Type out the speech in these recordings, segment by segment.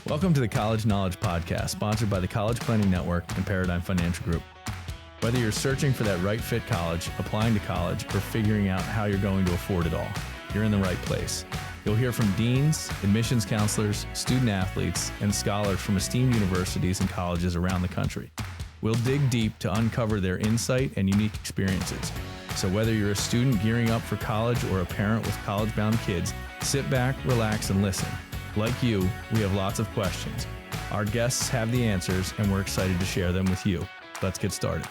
Welcome to the College Knowledge Podcast, sponsored by the College Planning Network and Paradigm Financial Group. Whether you're searching for that right fit college, applying to college, or figuring out how you're going to afford it all, you're in the right place. You'll hear from deans, admissions counselors, student athletes, and scholars from esteemed universities and colleges around the country. We'll dig deep to uncover their insight and unique experiences. So whether you're a student gearing up for college or a parent with college-bound kids, sit back, relax, and listen. Like you, we have lots of questions. Our guests have the answers, and we're excited to share them with you. Let's get started.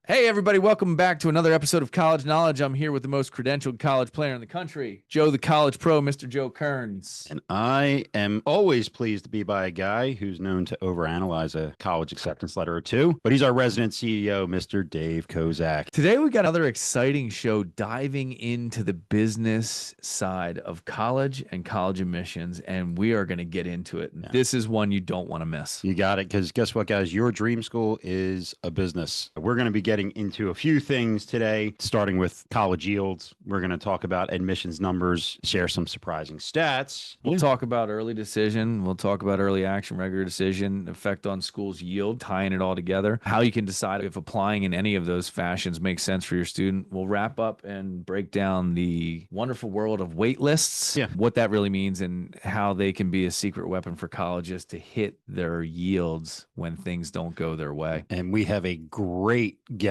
Hey, everybody. Welcome back to another episode of College Knowledge. I'm here with the most credentialed college player in the country, Joe the College Pro, Mr. Joe Kerns. And I am always pleased to be by a guy who's known to overanalyze a college acceptance letter or two, but he's our resident CEO, Mr. Dave Kozak. Today, we got another exciting show diving into the business side of college and college admissions, and we are going to get into it. Yeah. This is one you don't want to miss. You got it, because guess what, guys? Your dream school is a business. We're going to be getting into a few things today, starting with college yields. We're going to talk about admissions numbers, share some surprising stats. We'll talk about early decision. We'll talk about early action, regular decision, effect on schools' yield, tying it all together, how you can decide if applying in any of those fashions makes sense for your student. We'll wrap up and break down the wonderful world of waitlists, what that really means, and how they can be a secret weapon for colleges to hit their yields when things don't go their way. And we have a great guest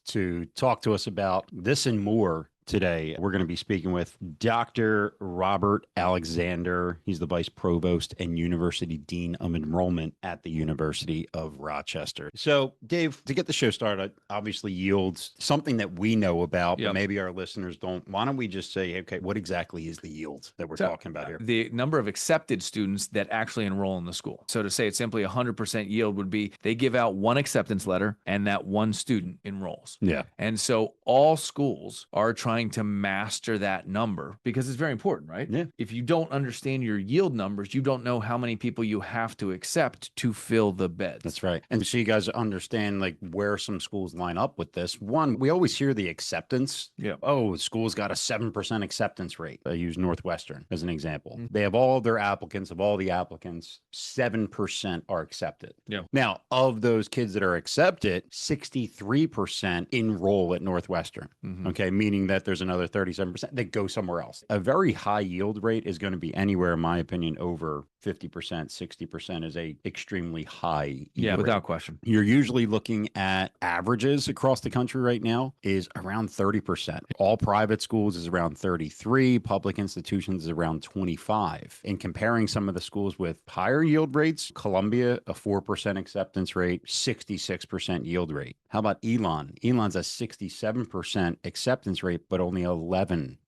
to talk to us about this and more today. We're going to be speaking with Dr. Robert Alexander. He's the Vice Provost and University Dean of Enrollment at the University of Rochester. So, Dave, to get the show started, obviously yields, something that we know about, but maybe our listeners don't. Why don't we just say, okay, what exactly is the yield that we're talking about here? The number of accepted students that actually enroll in the school. So to say it's simply 100% yield would be they give out one acceptance letter and that one student enrolls. Yeah. And so all schools are trying to master that number because it's very important, right? Yeah. If you don't understand your yield numbers, you don't know how many people you have to accept to fill the beds. That's right. And so you guys understand like where some schools line up with this. One, we always hear the acceptance. Yeah. Oh, school's got a 7% acceptance rate. I use Northwestern as an example. Mm-hmm. They have all their applicants. Of all the applicants, 7% are accepted. Yeah. Now, of those kids that are accepted, 63% enroll at Northwestern. Mm-hmm. Okay. Meaning that there's another 37% that go somewhere else. A very high yield rate is going to be anywhere, in my opinion, over 50%, 60% is a extremely high yield without rate. Question. You're usually looking at averages across the country right now is around 30%. All private schools is around 33, public institutions is around 25. In comparing some of the schools with higher yield rates, Columbia, a 4% acceptance rate, 66% yield rate. How about Elon? Elon's a 67% acceptance rate, but only 11%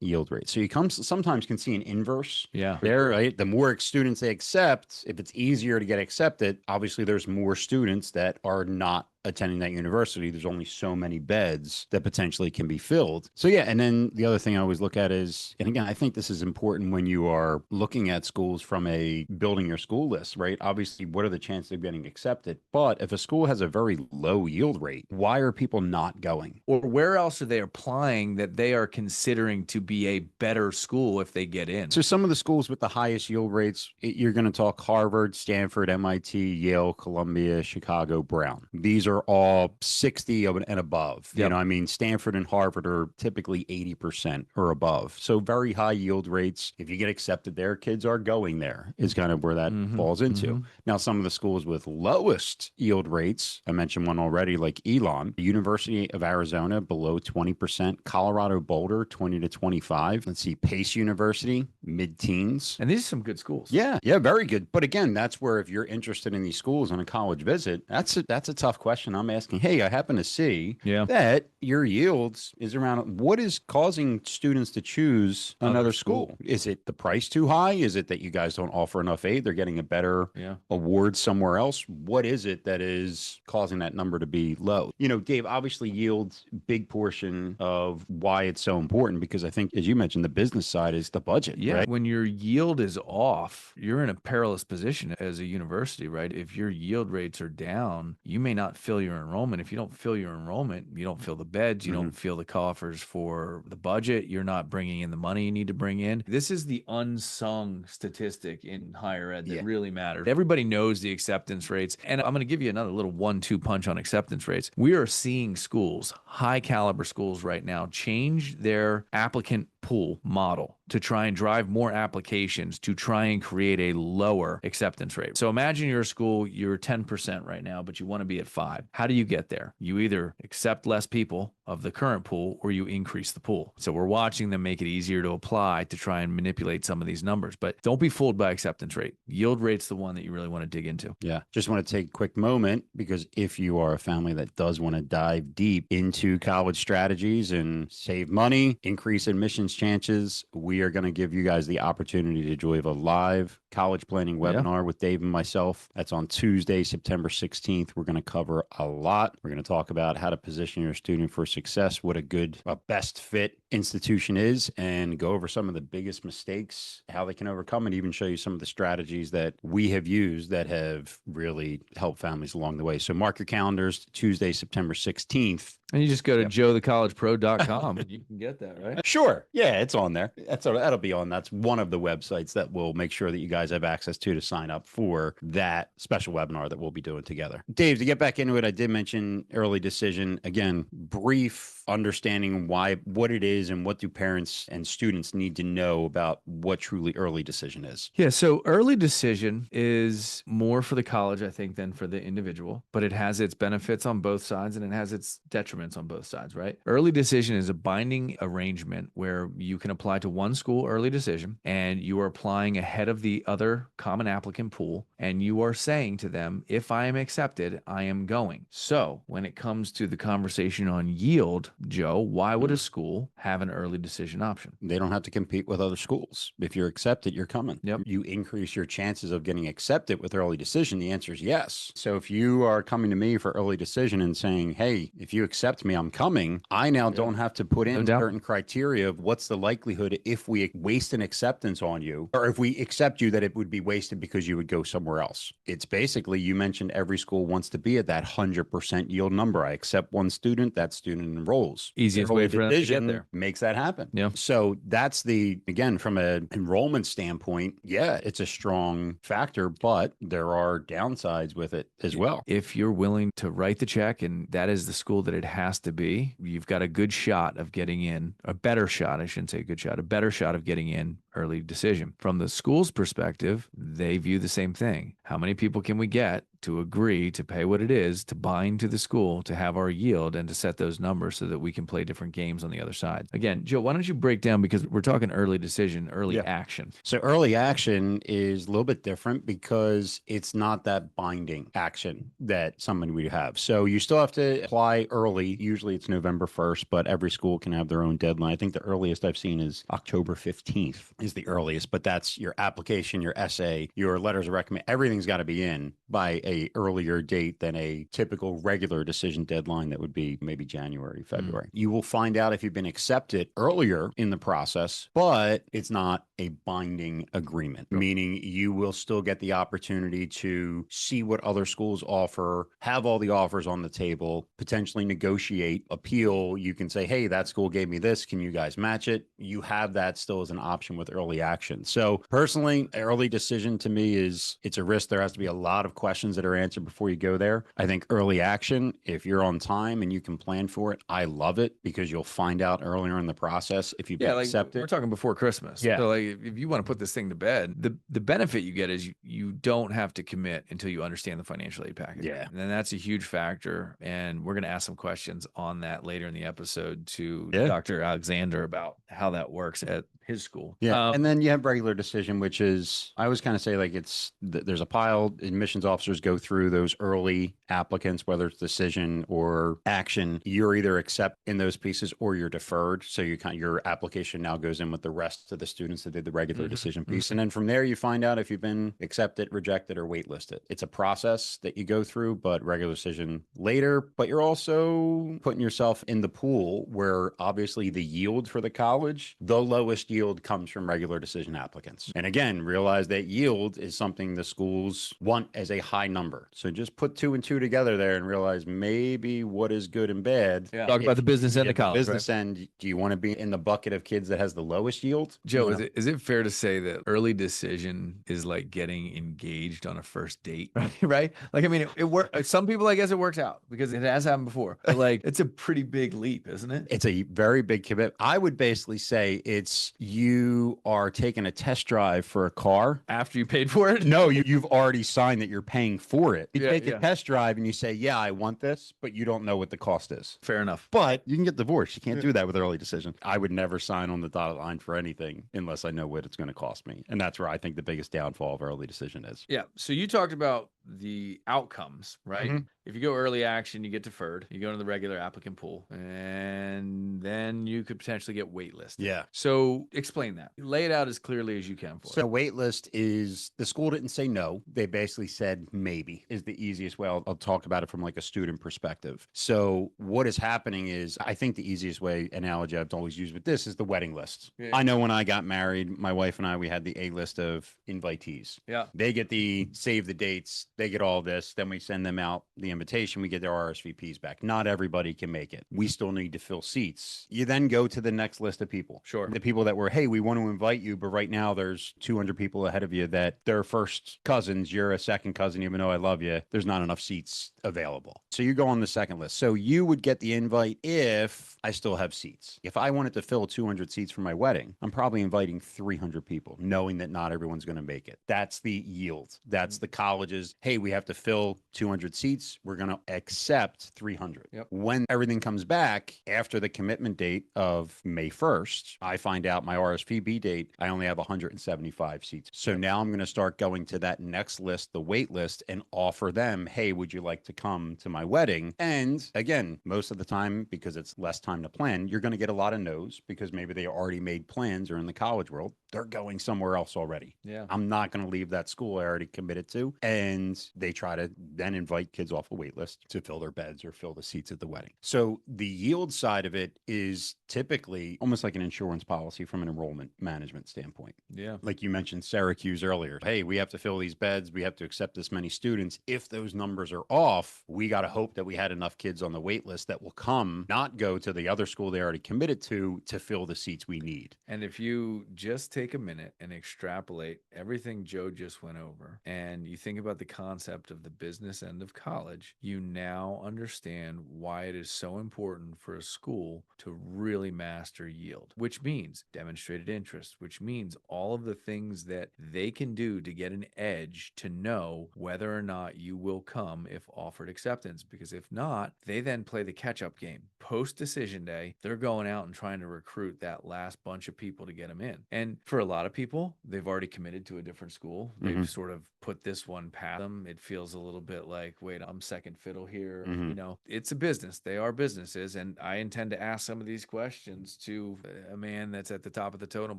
yield rate. So you sometimes can see an inverse there, right? The more students they accept, if it's easier to get accepted, obviously there's more students that are not attending that university. There's only so many beds that potentially can be filled. So and then the other thing I always look at is, and again, I think this is important when you are looking at schools from a building your school list, right? Obviously, what are the chances of getting accepted? But if a school has a very low yield rate, why are people not going? Or where else are they applying that they are considering to be a better school if they get in? So some of the schools with the highest yield rates, you're going to talk Harvard, Stanford, MIT, Yale, Columbia, Chicago, Brown. These are all 60 and above. You know, I mean, Stanford and Harvard are typically 80% or above. So very high yield rates. If you get accepted there, kids are going there is kind of where that falls into. Now, some of the schools with lowest yield rates, I mentioned one already, like Elon, University of Arizona, below 20%, Colorado Boulder, 20 to 25. Let's see, Pace University, mid-teens. And these are some good schools. Yeah, very good. But again, that's where if you're interested in these schools on a college visit, that's a tough question. I'm asking, hey, I happen to see that your yields is around. What is causing students to choose another school? Is it the price too high? Is it that you guys don't offer enough aid? They're getting a better award somewhere else. What is it that is causing that number to be low? You know, Dave, obviously yields big portion of why it's so important, because I think, as you mentioned, the business side is the budget. Right? When your yield is off, you're in a perilous position as a university, right? If your yield rates are down, you may not fill fill your enrollment. If you don't fill your enrollment, you don't fill the beds, you don't fill the coffers for the budget, you're not bringing in the money you need to bring in. This is the unsung statistic in higher ed that really matters. Everybody knows the acceptance rates. And I'm going to give you another little 1-2 punch on acceptance rates. We are seeing schools, high caliber schools right now, change their applicant pool model to try and drive more applications to try and create a lower acceptance rate. So imagine you're a school, you're 10% right now, but you want to be at 5. How do you get there? You either accept less people of the current pool or you increase the pool. So we're watching them make it easier to apply to try and manipulate some of these numbers, but don't be fooled by acceptance rate. Yield rate's the one that you really want to dig into. Yeah. Just want to take a quick moment, because if you are a family that does want to dive deep into college strategies and save money, increase admissions chances, we are going to give you guys the opportunity to join a live college planning webinar with Dave and myself. That's on Tuesday, September 16th. We're going to cover a lot. We're going to talk about how to position your student for success, what a best fit institution is, and go over some of the biggest mistakes, how they can overcome, and even show you some of the strategies that we have used that have really helped families along the way. So mark your calendars, Tuesday, September 16th. And you just go to joethecollegepro.com and you can get that, right? Sure. Yeah, it's on there. That'll be on. That's one of the websites that we'll make sure that you guys have access to sign up for that special webinar that we'll be doing together. Dave, to get back into it, I did mention early decision. Again, brief understanding what it is and what do parents and students need to know about what truly early decision is. Yeah, so early decision is more for the college, I think, than for the individual, but it has its benefits on both sides and it has its detriments on both sides, right? Early decision is a binding arrangement where you can apply to one school early decision and you are applying ahead of the other common applicant pool, and you are saying to them, if I am accepted, I am going. So when it comes to the conversation on yield, Joe, why would a school have an early decision option? They don't have to compete with other schools. If you're accepted, you're coming. Yep. You increase your chances of getting accepted with early decision. The answer is yes. So if you are coming to me for early decision and saying, hey, if you accept me, I'm coming, I now don't have to put in certain criteria of what's the likelihood if we waste an acceptance on you, or if we accept you, that it would be wasted because you would go somewhere else. It's basically, you mentioned every school wants to be at that 100% yield number. I accept one student, that student enrolls. Easiest way for them to get there. Makes that happen. Yeah. So that's again, from an enrollment standpoint, yeah, it's a strong factor, but there are downsides with it as well. If you're willing to write the check and that is the school that it has to be, you've got a good shot of getting in, a better shot, I shouldn't say a good shot, a better shot of getting in early decision. From the school's perspective, they view the same thing. How many people can we get to agree to pay what it is to bind to the school, to have our yield and to set those numbers so that we can play different games on the other side? Again, Joe, why don't you break down, because we're talking early decision, early action. So early action is a little bit different because it's not that binding action that somebody would have. So you still have to apply early. Usually it's November 1st, but every school can have their own deadline. I think the earliest I've seen is October 15th is the earliest, but that's your application, your essay, your letters of recommendation. Everything's got to be in by a earlier date than a typical regular decision deadline that would be maybe January, February. You will find out if you've been accepted earlier in the process, but it's not a binding agreement, meaning you will still get the opportunity to see what other schools offer, have all the offers on the table, potentially negotiate, appeal. You can say, hey, that school gave me this. Can you guys match it? You have that still as an option with early action. So personally, early decision to me it's a risk. There has to be a lot of questions that are answered before you go there. I think early action, if you're on time and you can plan for it, I love it, because you'll find out earlier in the process if you've been accepted. We're talking before Christmas. Yeah. So like if you want to put this thing to bed, the benefit you get is you don't have to commit until you understand the financial aid package. Yeah. And then that's a huge factor. And we're going to ask some questions on that later in the episode to Dr. Alexander about how that works at his school. Yeah. And then you have regular decision, which is, I always kind of say, like, there's a pile, admissions officers go through those early applicants, whether it's decision or action. You're either accept in those pieces or you're deferred. So your application now goes in with the rest of the students that did the regular decision piece. And then from there, you find out if you've been accepted, rejected, or waitlisted. It's a process that you go through, but regular decision later. But you're also putting yourself in the pool where obviously the yield for the college, the lowest yield comes from regular decision applicants. And again, realize that yield is something the schools want as a high number. So just put 2 and 2 together there and realize maybe what is good and bad. Yeah. Talk about the business end of college. Business end, do you want to be in the bucket of kids that has the lowest yield? Joe, is it fair to say that early decision is like getting engaged on a first date, right? Like, I mean, it works. Some people, I guess it works out because it has happened before. But like, it's a pretty big leap, isn't it? It's a very big commitment. I would basically say it's you are taking a test drive for a car. After you paid for it? No, you've already signed that you're paying for it. You take a test drive and you say, yeah, I want this, but you don't know what the cost is. Fair enough. But you can get divorced. You can't do that with early decision. I would never sign on the dotted line for anything unless I know what it's going to cost me. And that's where I think the biggest downfall of early decision is. Yeah. So you talked about the outcomes, right? Mm-hmm. If you go early action, you get deferred. You go to the regular applicant pool, and then you could potentially get waitlist. Yeah. So explain that. Lay it out as clearly as you can for us. So waitlist is the school didn't say no. They basically said maybe is the easiest way. I'll talk about it from like a student perspective. So what is happening is, I think the easiest way analogy I've always used with this is the wedding list. Yeah. I know when I got married, my wife and I, we had the A list of invitees. Yeah. They get the save the dates. They get all this. Then we send them out the invitation. We get their RSVPs back. Not everybody can make it. We still need to fill seats. You then go to the next list of people. Sure. The people that were, hey, we want to invite you, but right now there's 200 people ahead of you that they're first cousins. You're a second cousin, even though I love you. There's not enough seats available. So you go on the second list. So you would get the invite if I still have seats. If I wanted to fill 200 seats for my wedding, I'm probably inviting 300 people, knowing that not everyone's going to make it. That's the yield. That's the colleges. Hey, we have to fill 200 seats. We're going to accept 300. Yep. When everything comes back after the commitment date of May 1st, I find out my RSVP date, I only have 175 seats. So now I'm going to start going to that next list, the wait list, and offer them, hey, would you like to come to my wedding? And again, most of the time, because it's less time to plan, you're going to get a lot of no's because maybe they already made plans or in the college world, they're going somewhere else already. Yeah. I'm not going to leave that school I already committed to. And they try to then invite kids off a wait list to fill their beds or fill the seats at the wedding. So the yield side of it is typically almost like an insurance policy from an enrollment management standpoint. Yeah. Like you mentioned Syracuse earlier. Hey, we have to fill these beds. We have to accept this many students. If those numbers are off, we got to hope that we had enough kids on the wait list that will come, not go to the other school they already committed to fill the seats we need. And if you just take a minute and extrapolate everything Joe just went over, and you think about the concept of the business end of college, you now understand why it is so important for a school to really master yield, which means demonstrated interest, which means all of the things that they can do to get an edge to know whether or not you will come if offered acceptance. Because if not, they then play the catch-up game. Post-decision day, they're going out and trying to recruit that last bunch of people to get them in. And for a lot of people, they've already committed to a different school. They've sort of put this one past them. It feels a little bit like, wait, I'm second fiddle here. You know, it's a business. They are businesses. And I intend to ask some of these questions to a man that's at the top of the totem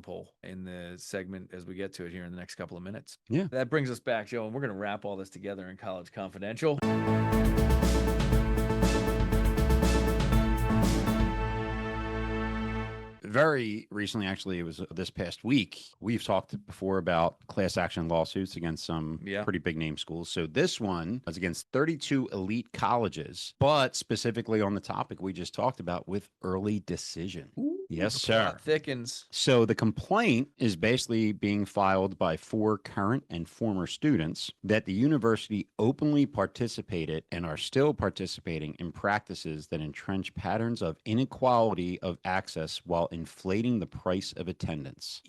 pole in the segment as we get to it here in the next couple of minutes. Yeah. That brings us back, Joe, and we're going to wrap all this together in College Confidential. Very recently, actually, it was this past week, we've talked before about class action lawsuits against some pretty big name schools. So this one was against 32 elite colleges, but specifically on the topic we just talked about with early decision. Ooh, yes, sir. Plot thickens. So the complaint is basically being filed by 4 current and former students that the university openly participated and are still participating in practices that entrench patterns of inequality of access while inflating the price of attendance.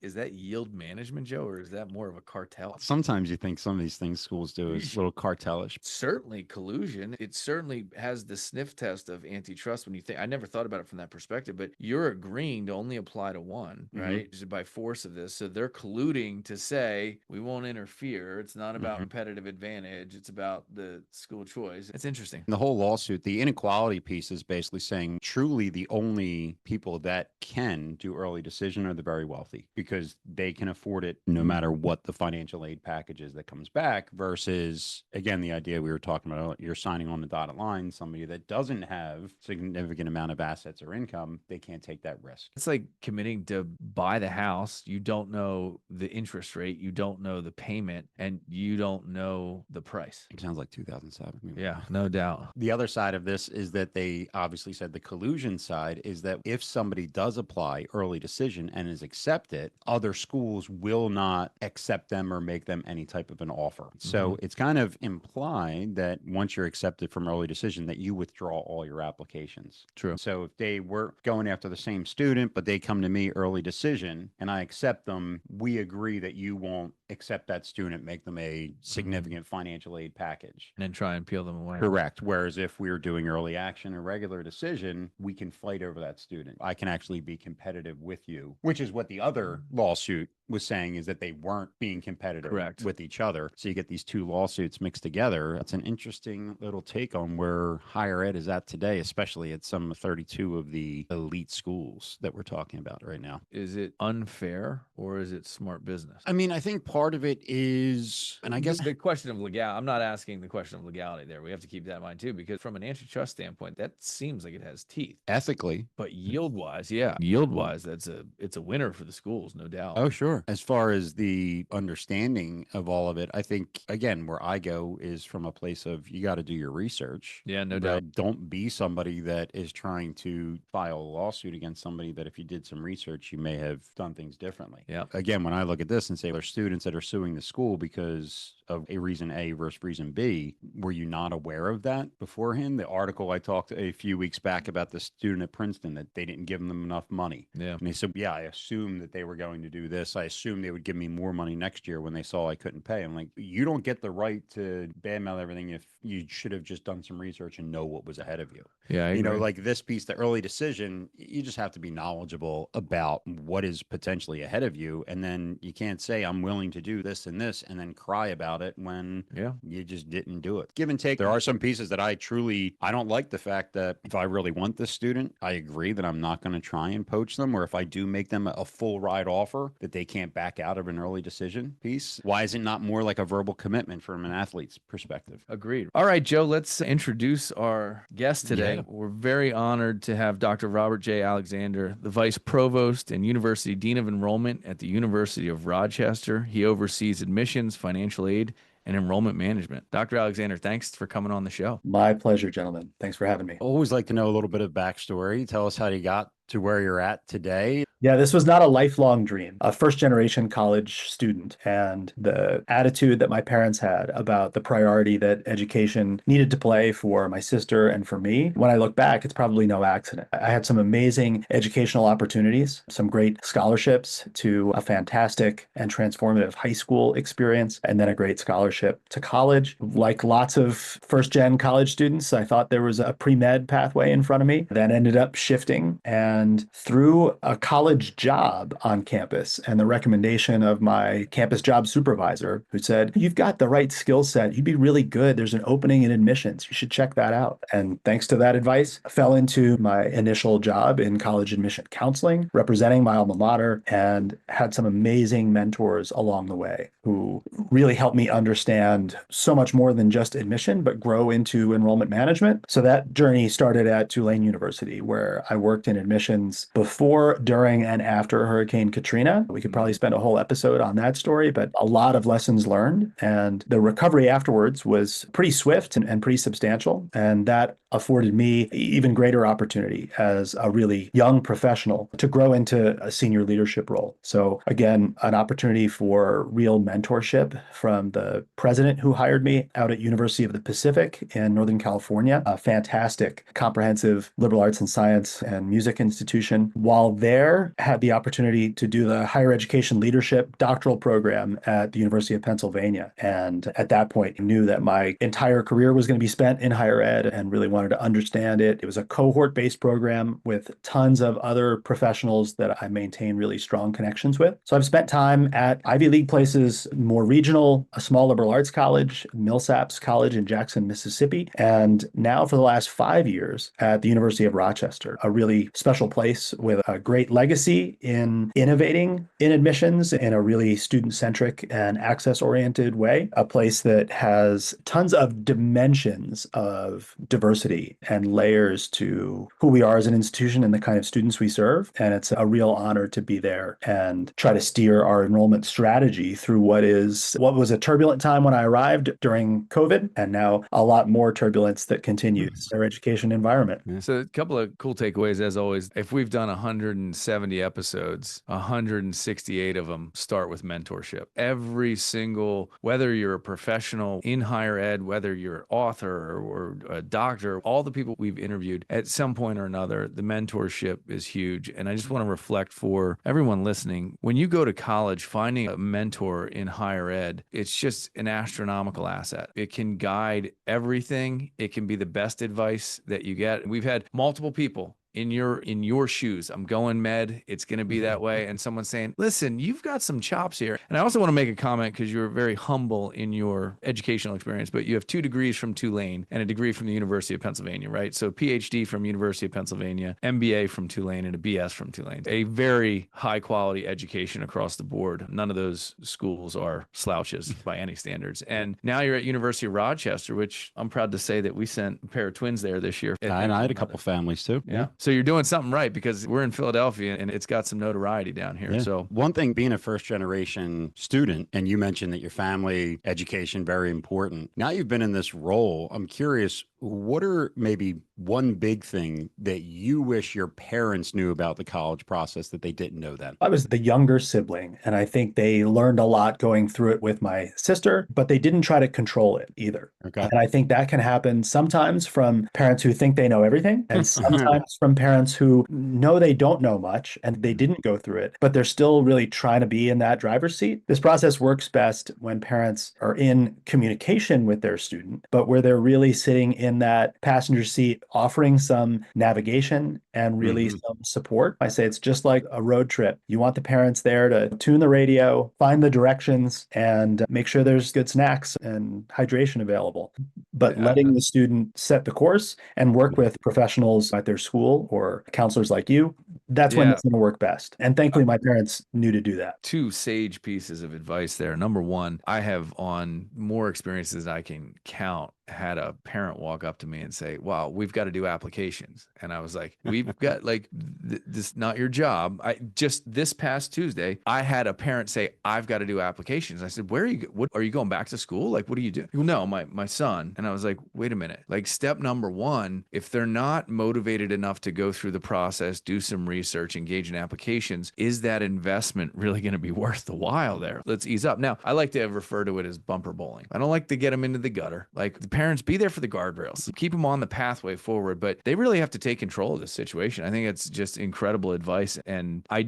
Is that yield management, Joe, or is that more of a cartel? Sometimes you think some of these things schools do is a little cartelish. Certainly collusion. It certainly has the sniff test of antitrust when you think, I never thought about it from that perspective, but you're agreeing to only apply to one, right? Just by force of this. So they're colluding to say, we won't interfere. It's not about competitive advantage. It's about the school choice. It's interesting. The whole lawsuit, the inequality piece is basically saying truly the only people that can do early decision are the very wealthy. Because because they can afford it no matter what the financial aid package is that comes back, versus, again, the idea we were talking about, you're signing on the dotted line, somebody that doesn't have significant amount of assets or income, they can't take that risk. It's like committing to buy the house. You don't know the interest rate, you don't know the payment, and you don't know the price. It sounds like 2007. Yeah, no doubt. The other side of this is that they obviously said the collusion side is that if somebody does apply early decision and is accepted, other schools will not accept them or make them any type of an offer. So it's kind of implied that once you're accepted from early decision, that you withdraw all your applications. True. So if they were going after the same student, but they come to me early decision and I accept them, we agree that you won't accept that student, make them a significant financial aid package. And then try and peel them away. Correct. Whereas if we were doing early action or regular decision, we can fight over that student. I can actually be competitive with you, which is what the other lawsuit was saying, is that they weren't being competitive with each other. So you get these two lawsuits mixed together. That's an interesting little take on where higher ed is at today, especially at some 32 of the elite schools that we're talking about right now. Is it unfair or is it smart business? I mean, I think part of it is, and I guess the question of legality, I'm not asking the question of legality there. We have to keep that in mind too, because from an antitrust standpoint, that seems like it has teeth. Ethically. But yield-wise, it's a winner for the schools, no doubt. Oh, sure. As far as the understanding of all of it, I think, again, where I go is from a place of you got to do your research. Yeah, no doubt. Don't be somebody that is trying to file a lawsuit against somebody that if you did some research, you may have done things differently. Yeah. Again, when I look at this and say there's students that are suing the school because of a reason A versus reason B, were you not aware of that beforehand? The article I talked a few weeks back about the student at Princeton, that they didn't give them enough money. Yeah. And they said, yeah, I assumed that they were going to do this. I assumed they would give me more money next year when they saw I couldn't pay. I'm like, you don't get the right to badmouth everything if you should have just done some research and know what was ahead of you. Yeah, I agree. Like this piece, the early decision, you just have to be knowledgeable about what is potentially ahead of you. And then you can't say, I'm willing to do this and this, and then cry about it when you just didn't do it. Give and take. There are some pieces that I don't like the fact that if I really want this student, I agree that I'm not going to try and poach them, or if I do make them a full ride offer, that they can't back out of an early decision piece. Why is it not more like a verbal commitment from an athlete's perspective? Agreed. All right, Joe, let's introduce our guest today. Yeah. We're very honored to have Dr. Robert J. Alexander, the Vice Provost and University Dean of Enrollment at the University of Rochester. He oversees admissions, financial aid, and enrollment management. Dr. Alexander, thanks for coming on the show. My pleasure, gentlemen. Thanks for having me. Always like to know a little bit of backstory. Tell us how you got to where you're at today. Yeah, this was not a lifelong dream. A first-generation college student, and the attitude that my parents had about the priority that education needed to play for my sister and for me. When I look back, it's probably no accident. I had some amazing educational opportunities, some great scholarships to a fantastic and transformative high school experience, and then a great scholarship to college. Like lots of first-gen college students, I thought there was a pre-med pathway in front of me. That ended up shifting, and through a college job on campus and the recommendation of my campus job supervisor, who said, you've got the right skill set. You'd be really good. There's an opening in admissions. You should check that out. And thanks to that advice, I fell into my initial job in college admission counseling, representing my alma mater, and had some amazing mentors along the way who really helped me understand so much more than just admission, but grow into enrollment management. So that journey started at Tulane University, where I worked in admissions before, during, and after Hurricane Katrina. We could probably spend a whole episode on that story, but a lot of lessons learned. And the recovery afterwards was pretty swift and pretty substantial. And that afforded me even greater opportunity as a really young professional to grow into a senior leadership role. So again, an opportunity for real mentorship from the president who hired me out at University of the Pacific in Northern California, a fantastic comprehensive liberal arts and science and music institution. While there, had the opportunity to do the higher education leadership doctoral program at the University of Pennsylvania. And at that point, I knew that my entire career was going to be spent in higher ed and really wanted to understand it. It was a cohort-based program with tons of other professionals that I maintain really strong connections with. So I've spent time at Ivy League places, more regional, a small liberal arts college, Millsaps College in Jackson, Mississippi, and now for the last 5 years at the University of Rochester, a really special place with a great legacy legacy in innovating in admissions in a really student-centric and access-oriented way, a place that has tons of dimensions of diversity and layers to who we are as an institution and the kind of students we serve. And it's a real honor to be there and try to steer our enrollment strategy through what was a turbulent time when I arrived during COVID, and now a lot more turbulence that continues in our education environment. So a couple of cool takeaways, as always. If we've done 170 episodes, 168 of them start with mentorship. Every single, whether you're a professional in higher ed, whether you're an author or a doctor, all the people we've interviewed at some point or another, the mentorship is huge. And I just want to reflect for everyone listening, when you go to college, finding a mentor in higher ed, it's just an astronomical asset. It can guide everything. It can be the best advice that you get. We've had multiple people in your shoes. I'm going med. It's going to be that way. And someone saying, listen, you've got some chops here. And I also want to make a comment because you're very humble in your educational experience, but you have 2 degrees from Tulane and a degree from the University of Pennsylvania, right? So PhD from University of Pennsylvania, MBA from Tulane, and a BS from Tulane. A very high quality education across the board. None of those schools are slouches by any standards. And now you're at University of Rochester, which I'm proud to say that we sent a pair of twins there this year. And I had a couple families too. Yeah. So you're doing something right because we're in Philadelphia and it's got some notoriety down here. Yeah. So one thing, being a first generation student, and you mentioned that your family education, very important. Now you've been in this role. I'm curious, what are maybe one big thing that you wish your parents knew about the college process that they didn't know then? I was the younger sibling, and I think they learned a lot going through it with my sister, but they didn't try to control it either. Okay. And I think that can happen sometimes from parents who think they know everything, and sometimes from parents who know they don't know much and they didn't go through it, but they're still really trying to be in that driver's seat. This process works best when parents are in communication with their student, but where they're really sitting in that passenger seat, offering some navigation and really some support. I say it's just like a road trip. You want the parents there to tune the radio, find the directions, and make sure there's good snacks and hydration available. But letting the student set the course and work with professionals at their school or counselors like you, that's when it's going to work best. And thankfully, my parents knew to do that. 2 sage pieces of advice there. Number one, I have, on more experiences than I can count, had a parent walk up to me and say, wow, we've got to do applications. And I was like, we've got this, not your job. Just this past Tuesday, I had a parent say, I've got to do applications. I said, where are you? What are you going back to school? Like, what do you do? He goes, no, my son. And I was like, wait a minute. Like, step number one, if they're not motivated enough to go through the process, do some research, engage in applications, is that investment really going to be worth the while there? Let's ease up. Now, I like to refer to it as bumper bowling. I don't like to get them into the gutter. Like, the parents, be there for the guardrails, keep them on the pathway forward, but they really have to take control of this situation. I think it's just incredible advice. And I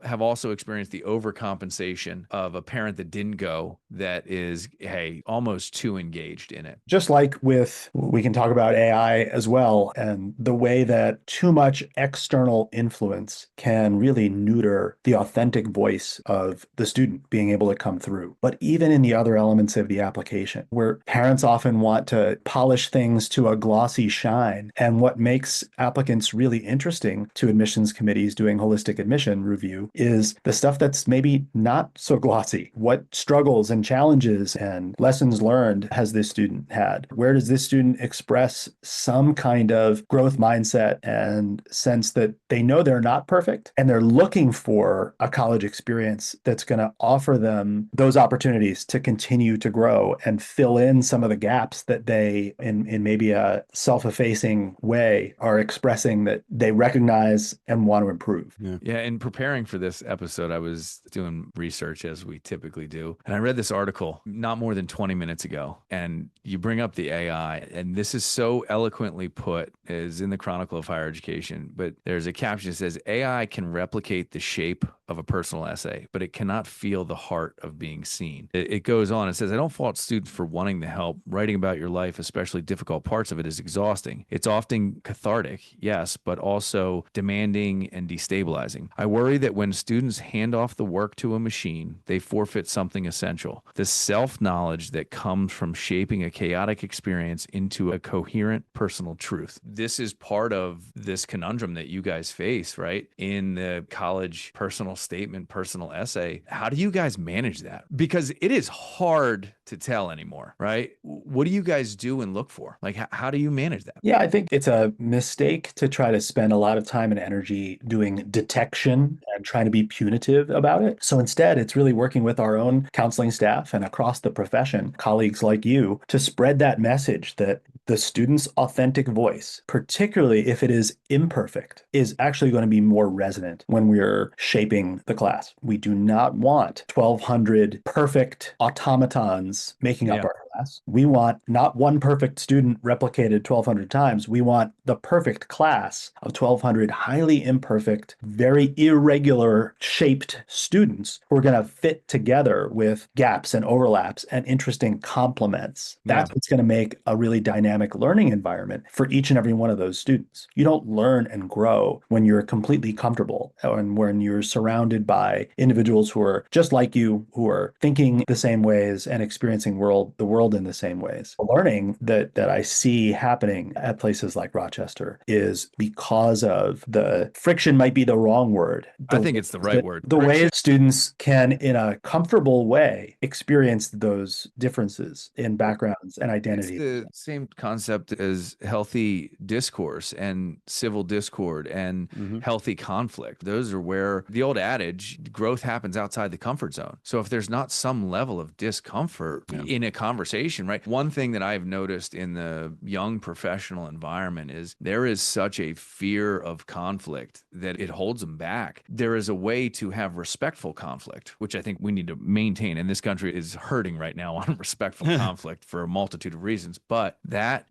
have also experienced the overcompensation of a parent that didn't go, that is, hey, almost too engaged in it. Just like we can talk about AI as well, and the way that too much external influence can really neuter the authentic voice of the student being able to come through. But even in the other elements of the application, where parents often want to polish things to a glossy shine, and what makes applicants really interesting to admissions committees doing holistic admission review is the stuff that's maybe not so glossy. What struggles and challenges and lessons learned has this student had? Where does this student express some kind of growth mindset and sense that they know they're not perfect and they're looking for a college experience that's going to offer them those opportunities to continue to grow and fill in some of the gaps that they, in maybe a self-effacing way, are expressing that they recognize and want to improve. Yeah. In preparing for this episode, I was doing research, as we typically do. And I read this article not more than 20 minutes ago. And you bring up the AI, and this is so eloquently put, is in the Chronicle of Higher Education. But there's a caption that says, AI can replicate the shape of a personal essay, but it cannot feel the heart of being seen. It goes on. It says, I don't fault students for wanting the help writing about your life, especially difficult parts of it, is exhausting. It's often cathartic, yes, but also demanding and destabilizing. I worry that when students hand off the work to a machine, they forfeit something essential: the self-knowledge that comes from shaping a chaotic experience into a coherent personal truth. This is part of this conundrum that you guys face, right? In the college personal statement, personal essay. How do you guys manage that? Because it is hard to tell anymore, right? What do you guys do and look for? Like, how do you manage that? Yeah, I think it's a mistake to try to spend a lot of time and energy doing detection and trying to be punitive about it. So instead, it's really working with our own counseling staff and across the profession, colleagues like you, to spread that message that the student's authentic voice, particularly if it is imperfect, is actually going to be more resonant when we're shaping the class. We do not want 1,200 perfect automatons making up our class. We want not one perfect student replicated 1,200 times. We want the perfect class of 1,200 highly imperfect, very irregular shaped students who are going to fit together with gaps and overlaps and interesting complements. That's what's going to make a really dynamic learning environment for each and every one of those students. You don't learn and grow when you're completely comfortable and when you're surrounded by individuals who are just like you, who are thinking the same ways and experiencing the world in the same ways. The learning that I see happening at places like Rochester is because of the friction might be the wrong word. I think it's the right word. The way students can, in a comfortable way, experience those differences in backgrounds and identities. It's the same concept as healthy discourse and civil discord and healthy conflict. Those are where the old adage, growth happens outside the comfort zone. So if there's not some level of discomfort in a conversation, right? One thing that I've noticed in the young professional environment is there is such a fear of conflict that it holds them back. There is a way to have respectful conflict, which I think we need to maintain. And this country is hurting right now on respectful conflict for a multitude of reasons. But that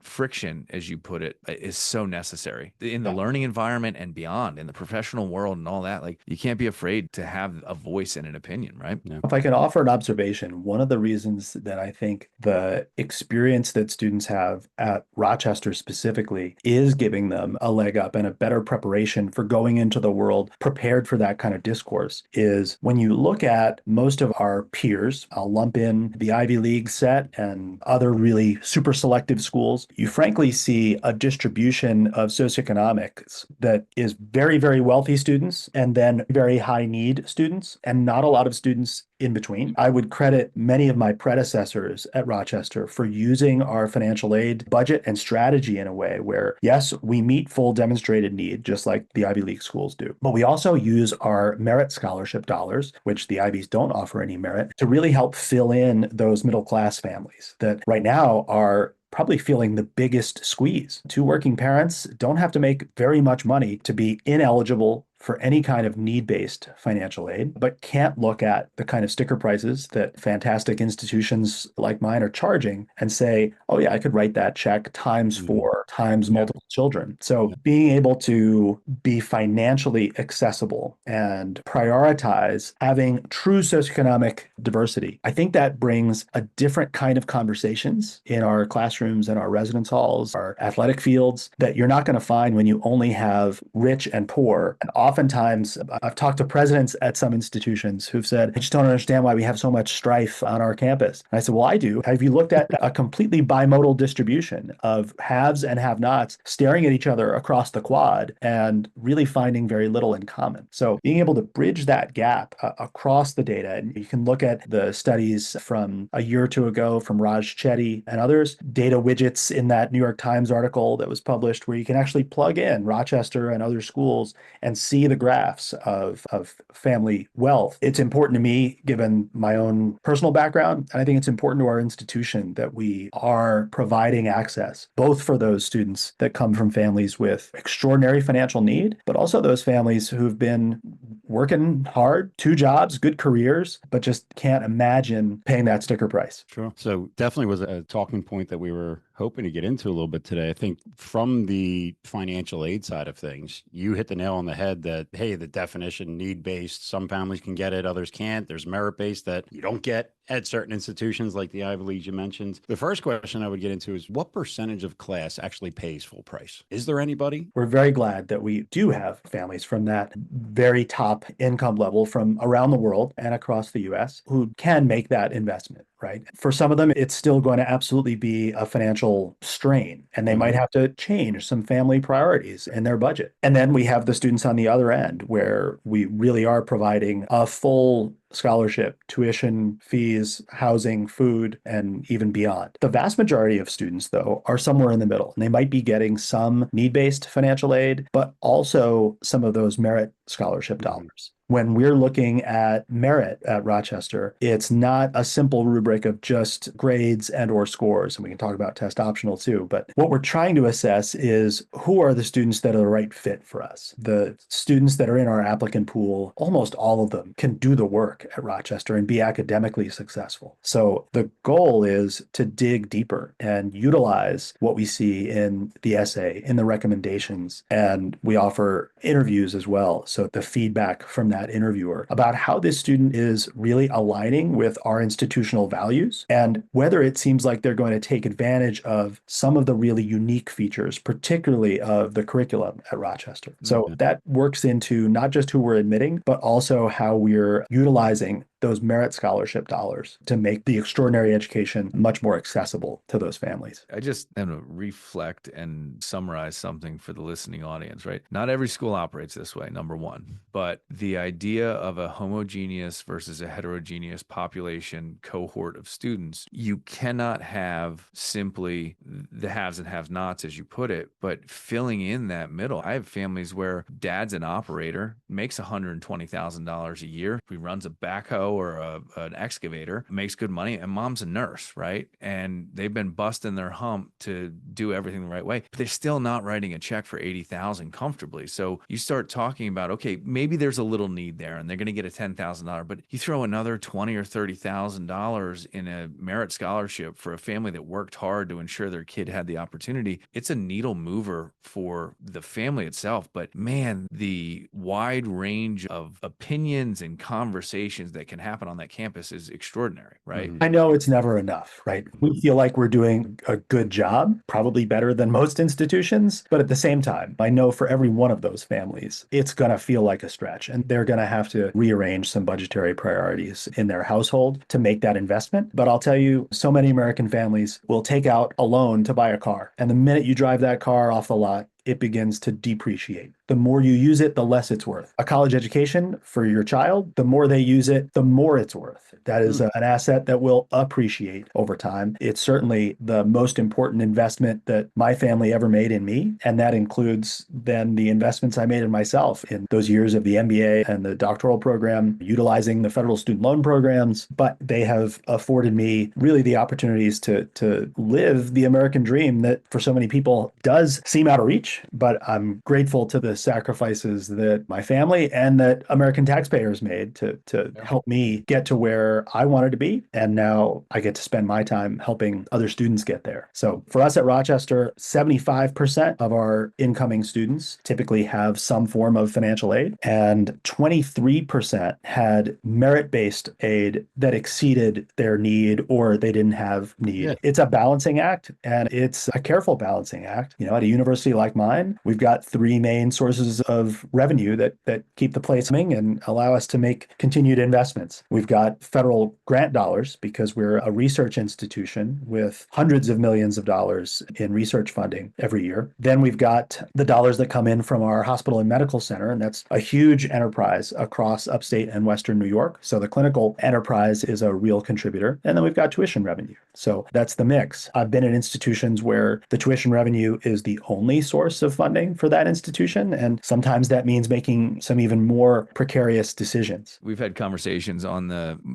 friction, as you put it, is so necessary in the learning environment and beyond, in the professional world and all that. Like, you can't be afraid to have a voice and an opinion, right? If I can offer an observation, one of the reasons that I think the experience that students have at Rochester specifically is giving them a leg up and a better preparation for going into the world prepared for that kind of discourse is when you look at most of our peers, I'll lump in the Ivy League set and other really super selective schools, you frankly see a distribution of socioeconomics that is very, very wealthy students and then very high need students and not a lot of students in between. I would credit many of my predecessors at Rochester for using our financial aid budget and strategy in a way where, yes, we meet full demonstrated need, just like the Ivy League schools do, but we also use our merit scholarship dollars, which the Ivies don't offer any merit, to really help fill in those middle class families that right now are probably feeling the biggest squeeze. Two working parents don't have to make very much money to be ineligible for any kind of need-based financial aid, but can't look at the kind of sticker prices that fantastic institutions like mine are charging and say, oh yeah, I could write that check times 4, times multiple children. So being able to be financially accessible and prioritize having true socioeconomic diversity, I think that brings a different kind of conversations in our classrooms and our residence halls, our athletic fields, that you're not going to find when you only have rich and poor. And oftentimes, I've talked to presidents at some institutions who've said, I just don't understand why we have so much strife on our campus. And I said, well, I do. Have you looked at a completely bimodal distribution of haves and have-nots staring at each other across the quad and really finding very little in common? So being able to bridge that gap across the data, and you can look at the studies from a year or two ago from Raj Chetty and others, data widgets in that New York Times article that was published where you can actually plug in Rochester and other schools and see the graphs of family wealth. It's important to me, given my own personal background, and I think it's important to our institution that we are providing access, both for those students that come from families with extraordinary financial need, but also those families who've been working hard, 2 jobs, good careers, but just can't imagine paying that sticker price. Sure. So definitely was a talking point that we were hoping to get into a little bit today. I think from the financial aid side of things, you hit the nail on the head that, hey, the definition need-based, some families can get it, others can't. There's merit-based that you don't get at certain institutions like the Ivy League you mentioned. The first question I would get into is what percentage of class actually pays full price? Is there anybody? We're very glad that we do have families from that very top income level from around the world and across the US who can make that investment, right? For some of them, it's still going to absolutely be a financial strain, and they might have to change some family priorities in their budget. And then we have the students on the other end where we really are providing a full scholarship, tuition, fees, housing, food, and even beyond. The vast majority of students, though, are somewhere in the middle. And they might be getting some need-based financial aid, but also some of those merit scholarship dollars. When we're looking at merit at Rochester, it's not a simple rubric of just grades and or scores. And we can talk about test optional too. But what we're trying to assess is who are the students that are the right fit for us. The students that are in our applicant pool, almost all of them can do the work at Rochester and be academically successful. So the goal is to dig deeper and utilize what we see in the essay, in the recommendations, and we offer interviews as well. So the feedback from that interviewer about how this student is really aligning with our institutional values and whether it seems like they're going to take advantage of some of the really unique features, particularly of the curriculum at Rochester. So that works into not just who we're admitting, but also how we're utilizing those merit scholarship dollars to make the extraordinary education much more accessible to those families. I just want to reflect and summarize something for the listening audience, right? Not every school operates this way, number one, but the idea of a homogeneous versus a heterogeneous population cohort of students, you cannot have simply the haves and have-nots, as you put it, but filling in that middle. I have families where dad's an operator, makes $120,000 a year. He runs a backhoe or an excavator, makes good money, and mom's a nurse, right? And they've been busting their hump to do everything the right way, but they're still not writing a check for $80,000 comfortably. So you start talking about, okay, maybe there's a little need there and they're going to get a $10,000, but you throw another $20,000 or $30,000 in a merit scholarship for a family that worked hard to ensure their kid had the opportunity. It's a needle mover for the family itself, but man, the wide range of opinions and conversations that can happen on that campus is extraordinary, right? I know it's never enough, right? We feel like we're doing a good job, probably better than most institutions, but at the same time, I know for every one of those families, it's going to feel like a stretch and they're going to have to rearrange some budgetary priorities in their household to make that investment. But I'll tell you, so many American families will take out a loan to buy a car. And the minute you drive that car off the lot, it begins to depreciate. The more you use it, the less it's worth. A college education for your child, the more they use it, the more it's worth. That is an asset that will appreciate over time. It's certainly the most important investment that my family ever made in me. And that includes then the investments I made in myself in those years of the MBA and the doctoral program, utilizing the federal student loan programs. But they have afforded me really the opportunities to live the American dream that for so many people does seem out of reach. But I'm grateful to the sacrifices that my family and that American taxpayers made to help me get to where I wanted to be. And now I get to spend my time helping other students get there. So for us at Rochester, 75% of our incoming students typically have some form of financial aid, and 23% had merit-based aid that exceeded their need or they didn't have need. Yeah. It's a balancing act, and it's a careful balancing act. You know, at a university like mine, we've got three main sources of revenue that keep the place humming and allow us to make continued investments. We've got federal grant dollars because we're a research institution with hundreds of millions of dollars in research funding every year. Then we've got the dollars that come in from our hospital and medical center, and that's a huge enterprise across upstate and Western New York. So the clinical enterprise is a real contributor. And then we've got tuition revenue. So that's the mix. I've been in institutions where the tuition revenue is the only source source of funding for that institution. And sometimes that means making some even more precarious decisions. We've had conversations on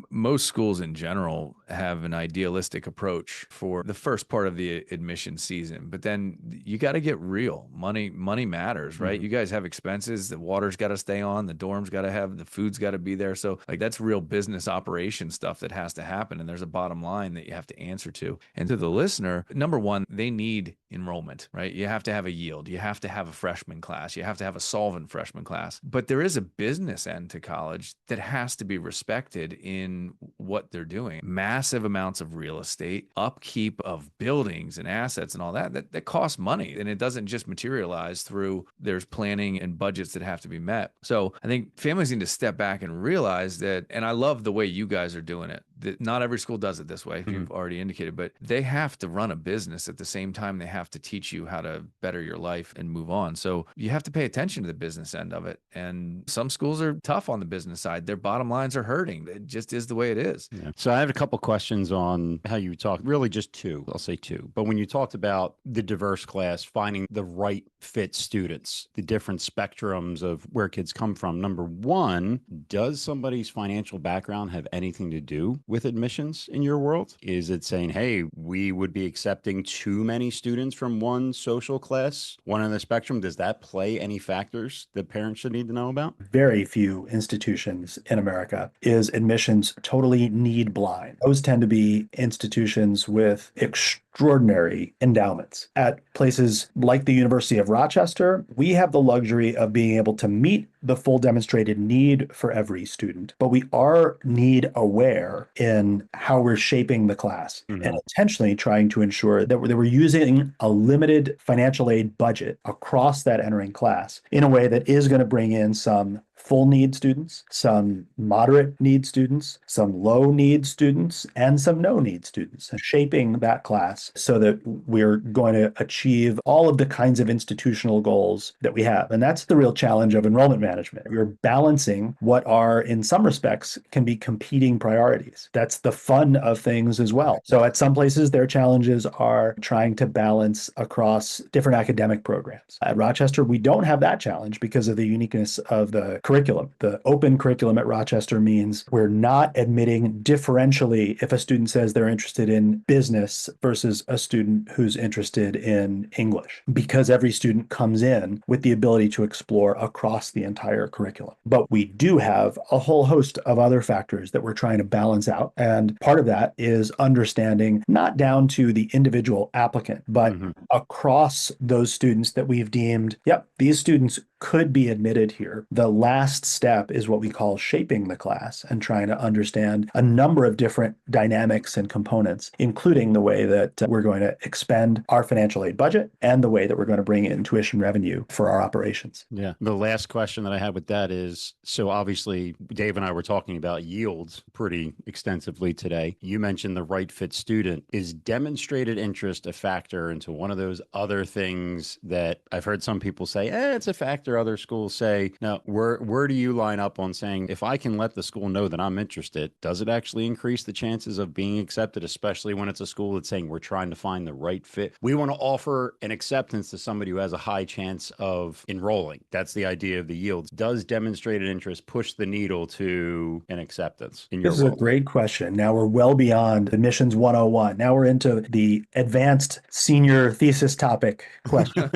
most schools in general have an idealistic approach for the first part of the admission season, but then you got to get real. Money matters, right? You guys have expenses. The water's got to stay on, the dorm's got to have, the food's got to be there. So like that's real business operation stuff that has to happen. And there's a bottom line that you have to answer to. And to the listener, number one, they need enrollment, right? You have to have a yield. You have to have a freshman class. You have to have a solvent freshman class. But there is a business end to college that has to be respected in what they're doing. Massive amounts of real estate, upkeep of buildings and assets and all that costs money. And it doesn't just materialize through there's planning and budgets that have to be met. So I think families need to step back and realize that, and I love the way you guys are doing it, that not every school does it this way, you've already indicated, but they have to run a business at the same time they have to teach you how to better your life and move on. So you have to pay attention to the business end of it. And some schools are tough on the business side. Their bottom lines are hurting. It just is the way it is. Yeah. So I have a couple questions on how you talk, really just two, I'll say two. But when you talked about the diverse class, finding the right fit students, the different spectrums of where kids come from. Number one, does somebody's financial background have anything to do with admissions in your world? Is it saying, hey, we would be accepting too many students from one social class, one on the spectrum? Does that play any factors that parents should need to know about? Very few institutions in America is admissions totally need blind. Those tend to be institutions with extraordinary endowments. At places like the University of Rochester, we have the luxury of being able to meet the full demonstrated need for every student, but we are need aware in how we're shaping the class and intentionally trying to ensure that we're using a limited financial aid budget across that entering class in a way that is going to bring in some full need students, some moderate need students, some low need students, and some no need students, and shaping that class so that we're going to achieve all of the kinds of institutional goals that we have. And that's the real challenge of enrollment management. We're balancing what are, in some respects, can be competing priorities. That's the fun of things as well. So at some places, their challenges are trying to balance across different academic programs. At Rochester, we don't have that challenge because of the uniqueness of the curriculum. The open curriculum at Rochester means we're not admitting differentially if a student says they're interested in business versus a student who's interested in English, because every student comes in with the ability to explore across the entire curriculum. But we do have a whole host of other factors that we're trying to balance out. And part of that is understanding not down to the individual applicant, but across those students that we've deemed, yep, these students could be admitted here. The last step is what we call shaping the class and trying to understand a number of different dynamics and components, including the way that we're going to expend our financial aid budget and the way that we're going to bring in tuition revenue for our operations. Yeah. The last question that I have with that is, so obviously Dave and I were talking about yields pretty extensively today. You mentioned the right fit student. Is demonstrated interest a factor into one of those other things that I've heard some people say, it's a factor. Other schools say, now, where do you line up on saying, if I can let the school know that I'm interested, does it actually increase the chances of being accepted, especially when it's a school that's saying we're trying to find the right fit? We want to offer an acceptance to somebody who has a high chance of enrolling. That's the idea of the yields. Does demonstrated interest push the needle to an acceptance in your This is world? a great question. Now we're well beyond admissions 101. Now we're into the advanced senior thesis topic question.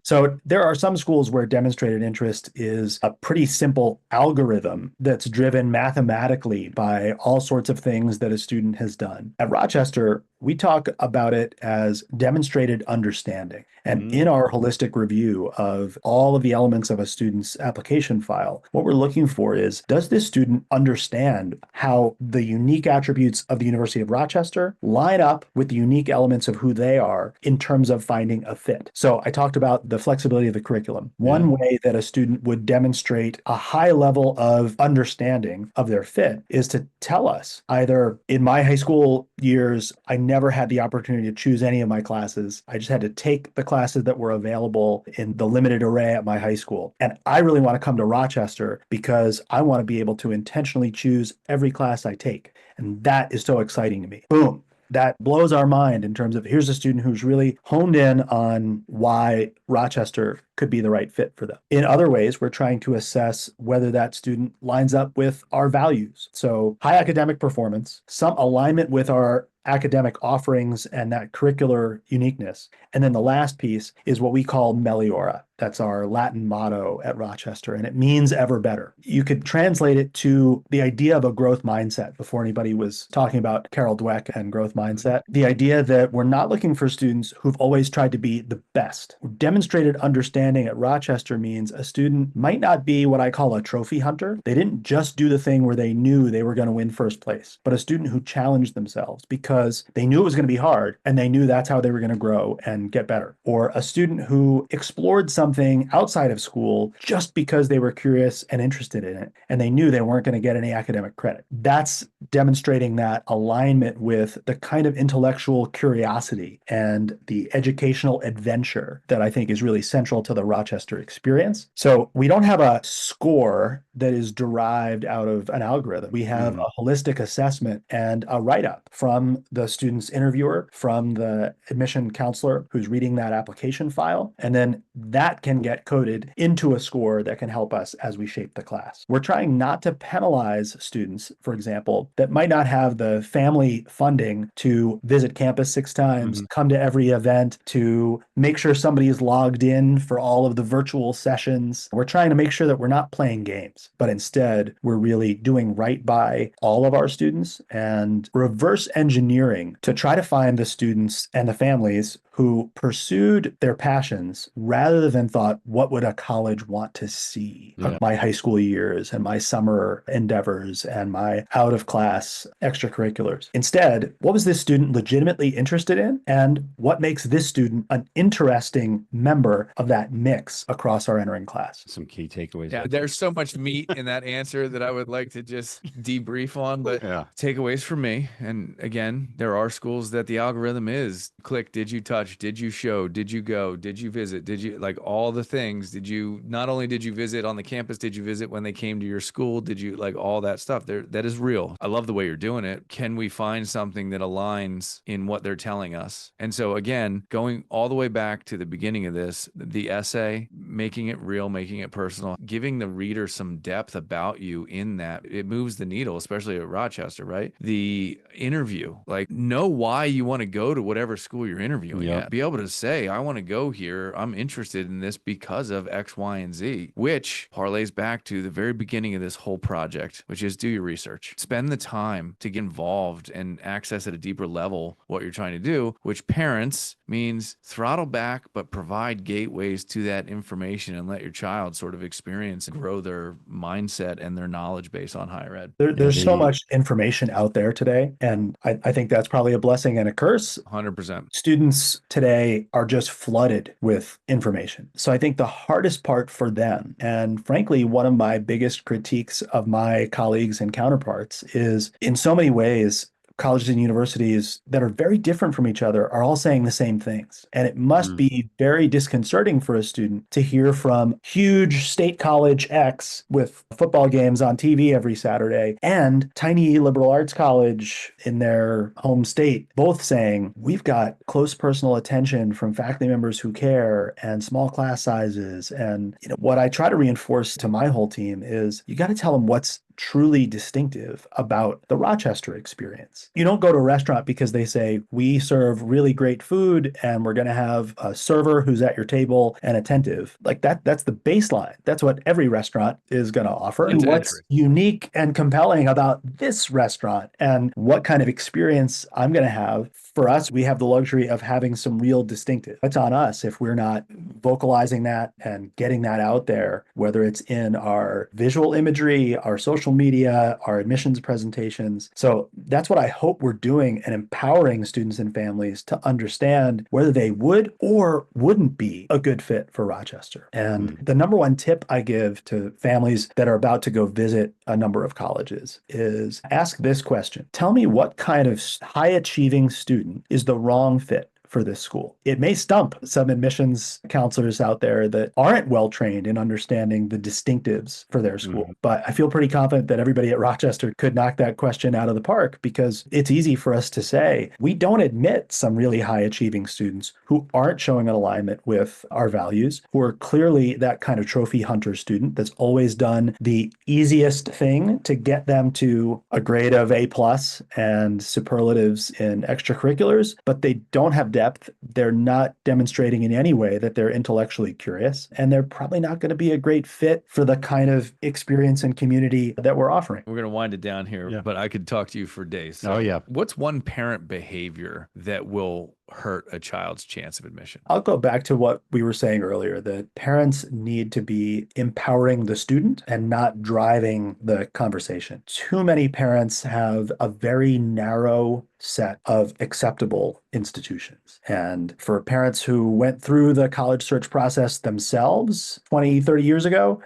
So there are some schools where demonstrated interest is a pretty simple algorithm that's driven mathematically by all sorts of things that a student has done. At Rochester, we talk about it as demonstrated understanding. And in our holistic review of all of the elements of a student's application file, what we're looking for is, does this student understand how the unique attributes of the University of Rochester line up with the unique elements of who they are in terms of finding a fit? So I talked about the flexibility of the curriculum. One way that a student would demonstrate a high level of understanding of their fit is to tell us, either in my high school years, I never had the opportunity to choose any of my classes. I just had to take the classes that were available in the limited array at my high school. And I really want to come to Rochester because I want to be able to intentionally choose every class I take. And that is so exciting to me. Boom. that blows our mind in terms of here's a student who's really honed in on why Rochester could be the right fit for them. In other ways, we're trying to assess whether that student lines up with our values. So high academic performance, some alignment with our academic offerings and that curricular uniqueness. And then the last piece is what we call Meliora. That's our Latin motto at Rochester, and it means ever better. You could translate it to the idea of a growth mindset before anybody was talking about Carol Dweck and growth mindset. The idea that we're not looking for students who've always tried to be the best. Demonstrated understanding at Rochester means a student might not be what I call a trophy hunter. They didn't just do the thing where they knew they were going to win first place, but a student who challenged themselves because they knew it was going to be hard and they knew that's how they were going to grow and get better. Or a student who explored something outside of school just because they were curious and interested in it and they knew they weren't going to get any academic credit. That's demonstrating that alignment with the kind of intellectual curiosity and the educational adventure that I think is really central to the Rochester experience. So we don't have a score that is derived out of an algorithm. We have a holistic assessment and a write-up from the student's interviewer, from the admission counselor who's reading that application file, and then that can get coded into a score that can help us as we shape the class. We're trying not to penalize students, for example, that might not have the family funding to visit campus 6 times, come to every event, to make sure somebody is logged in for all of the virtual sessions. We're trying to make sure that we're not playing games, but instead we're really doing right by all of our students and reverse engineering to try to find the students and the families who pursued their passions rather than thought, what would a college want to see of my high school years and my summer endeavors and my out of class extracurriculars? Instead, what was this student legitimately interested in? And what makes this student an interesting member of that mix across our entering class? Some key takeaways. Yeah, there's so much meat in that answer that I would like to just debrief on, but takeaways for me. And again, there are schools that the algorithm is click, did you touch, did you show, did you go, did you visit, did you, like all the things, did you, not only did you visit on the campus, did you visit when they came to your school, did you, like all that stuff there, that is real. I love the way you're doing it. Can we find something that aligns in what they're telling us? And so again, going all the way back to the beginning of this, the essay, making it real, making it personal, giving the reader some depth about you in that, it moves the needle, especially at Rochester, right? The interview, like know why you want to go to whatever school you're interviewing at. Be able to say, I want to go here. I'm interested in this because of X, Y, and Z, which parlays back to the very beginning of this whole project, which is do your research. Spend the time to get involved and access at a deeper level what you're trying to do, which parents means throttle back, but provide gateways to that information and let your child sort of experience and grow their mindset and their knowledge base on higher ed. There's so much information out there today, and I think that's probably a blessing and a curse. 100%. Students today are just flooded with information. So I think the hardest part for them, and frankly, one of my biggest critiques of my colleagues and counterparts is in so many ways, colleges and universities that are very different from each other are all saying the same things. And it must be very disconcerting for a student to hear from huge state college X with football games on TV every Saturday and tiny liberal arts college in their home state, both saying, we've got close personal attention from faculty members who care and small class sizes. And what I try to reinforce to my whole team is you got to tell them what's truly distinctive about the Rochester experience. You don't go to a restaurant because they say, we serve really great food and we're going to have a server who's at your table and attentive. Like that's the baseline. That's what every restaurant is going to offer. And what's unique and compelling about this restaurant and what kind of experience I'm going to have. For us, we have the luxury of having some real distinctive. It's on us if we're not vocalizing that and getting that out there, whether it's in our visual imagery, our social media, our admissions presentations. So that's what I hope we're doing and empowering students and families to understand whether they would or wouldn't be a good fit for Rochester. And the number one tip I give to families that are about to go visit a number of colleges is ask this question. Tell me what kind of high achieving student is the wrong fit for this school. It may stump some admissions counselors out there that aren't well trained in understanding the distinctives for their school. But I feel pretty confident that everybody at Rochester could knock that question out of the park, because it's easy for us to say we don't admit some really high achieving students who aren't showing an alignment with our values, who are clearly that kind of trophy hunter student that's always done the easiest thing to get them to a grade of A plus and superlatives in extracurriculars, but they don't have depth. They're not demonstrating in any way that they're intellectually curious, and they're probably not going to be a great fit for the kind of experience and community that we're offering. We're going to wind it down here, but I could talk to you for days. So what's one parent behavior that will hurt a child's chance of admission? I'll go back to what we were saying earlier, that parents need to be empowering the student and not driving the conversation. Too many parents have a very narrow set of acceptable institutions. And for parents who went through the college search process themselves 20, 30 years ago,